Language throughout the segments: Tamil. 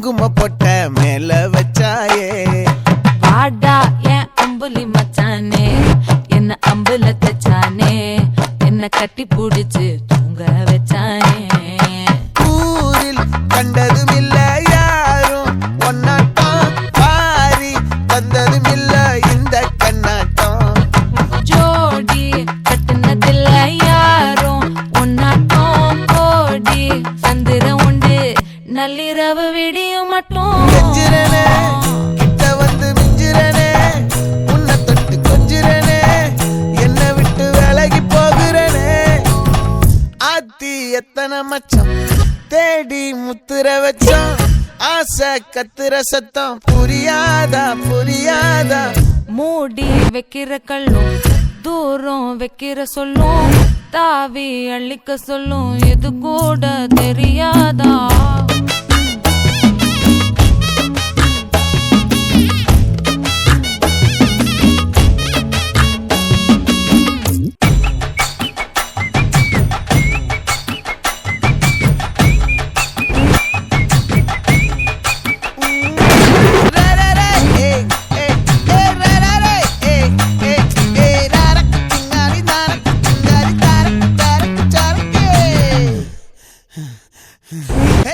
குங்கும பொட்ட மேல வச்சாயே வாடா என் அம்புலி மச்சானே என்ன அம்புல தச்சானே என்ன கட்டி புடிச்சு தூங்க வச்சானே ஊரில் கண்டதும் இல்ல யாரும் ஒன்னாட்டம் பாரி தந்ததும் இல்ல இந்த கண்ணாட்டம் ஜோடி கட்டுனதில்ல யாரும் ஒன்னாட்டம் கோடி சந்திரம் உண்டு நள்ளிரவு விடியும் மட்டும் கெஞ்சிரனே கிட்ட வந்து மிஞ்சிரனே உன்னை தொட்டு கொஞ்சிரனே என்ன விட்டு விலகி போகிறனே ஆத்தி எத்தனை மச்சம் தேடி முத்துற வச்சோம் ஆசை கத்துற சத்தம் புரியாதா புரியாதா மூடி வைக்கிற கல்லும் தூரம் வைக்கிற சொல்லும் தாவி அள்ளிக்க சொல்லும் இது கூட தெரியாதா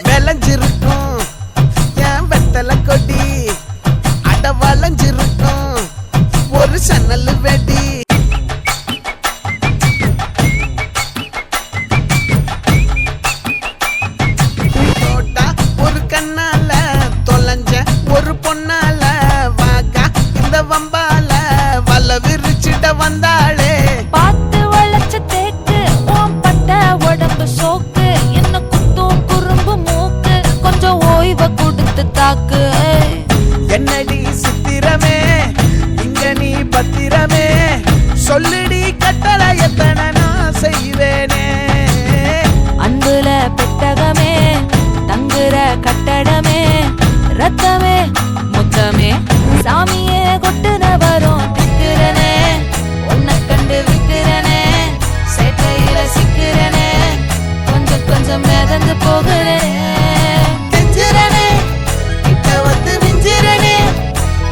விளைஞ்சிருக்கும் என் வெத்தலை கொடி அட வளைஞ்சிருக்கும் ஒரு சன்னல் வெடி தோட்டா ஒரு கண்ணால தொலைஞ்ச ஒரு பொண்ணால வாக்கா இந்த வம்பால வல விரிச்சிட வந்தாளே பார்த்து வளைச்ச தேக்கு ஓம் பட்ட உடம்பு சோக்கு என்ன குத்தும் குறும்பு மூக்கு கொஞ்சம் ஓய்வை கொடுத்து தாக்கு என்னடி சித்திரமே இங்க நீ பத்திரமே சொல்லுடி கட்டளை எத்தனை நான் செய்வேனே அன்புல பெட்டகமே தங்குற கட்டடமே ரத்தமே முத்தமே சாமியே கொட்டுன வரும் திக்கிறனே உன்னை கண்டு விக்கிறனே சேட்டையில சிக்கிறனே கொஞ்சம் கொஞ்சம் மிதந்து போகிறனே கெஞ்சிரனே கிட்ட வந்து மிஞ்சிரனே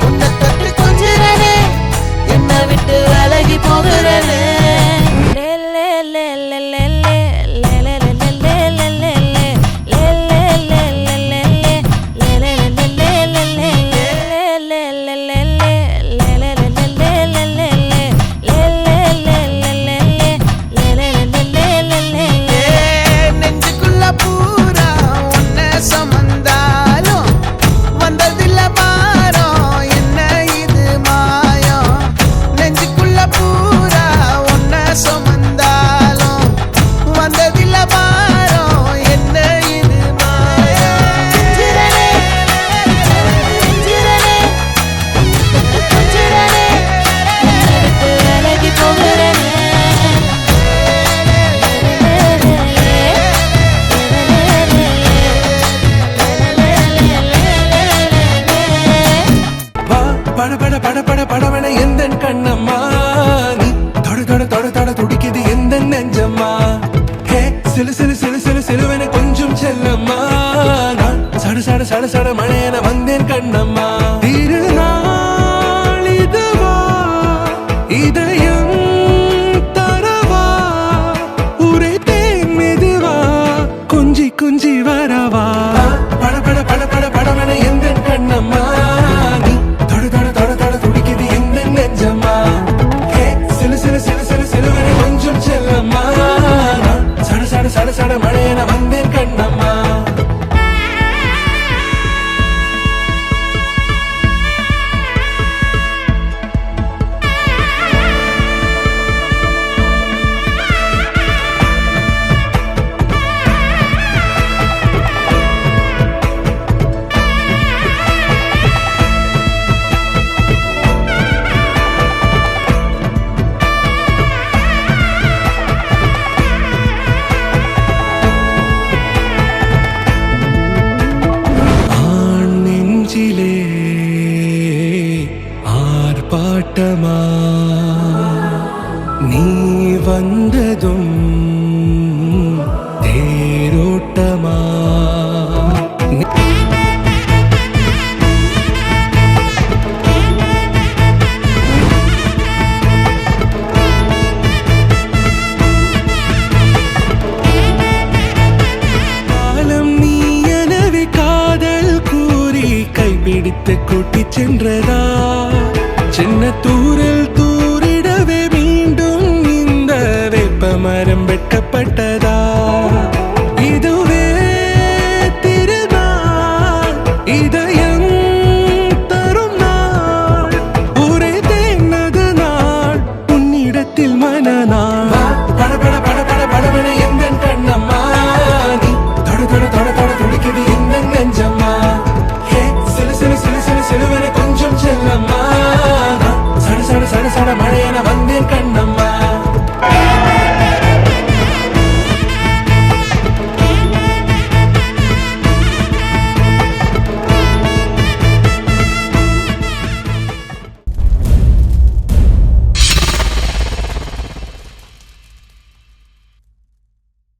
உன்னை தொட்டு கொஞ்சிரனே என்ன விட்டு விலகி போகிறனே லே லே லே லே லே லே லே லே லே லே லே லே லே லே லே லே லே நெஞ்சுக்குள்ள பூரா உன்னை சுமந்தாலும் வந்ததில்ல பாரம் என்ன இது மாயம் நெஞ்சுக்குள்ள பூரா உன்னை சுமந்தாலும் வந்ததில்ல பாரம் என்ன இது மாயம் சிரனே சிரனே சிரனே விட்டு விலகி போகிறனே வா பட பட பட பட படவன எந்தன் கண்ணம்மா நீ தொட தொட தொட தொட துடிக்குது எந்த நெஞ்சம்மா ஹே சிலு சிலு சிலு சிலு சிலுவன கொஞ்சம் செல்லம்மா நான் சட சட சட சட மழையன வந்தேன் கண்ணம்மா திருநாள் இதுவா இதயம் தரவா உரைத்தேன் மெதுவா கொஞ்சி கொஞ்சி வரவா பட பட பட பட படவன எந்தன் கண்ணம்மா நீ தொட தொட தொட தொட துடிக்குது எந்த நெஞ்சம்மா ஹே சிலு சிலு சிலு சிலு சிலுவன கொஞ்சம் செல்லம்மா நான் சட சட சட சட மழையன வந்தேன் கண்ணம்மா சென்றதா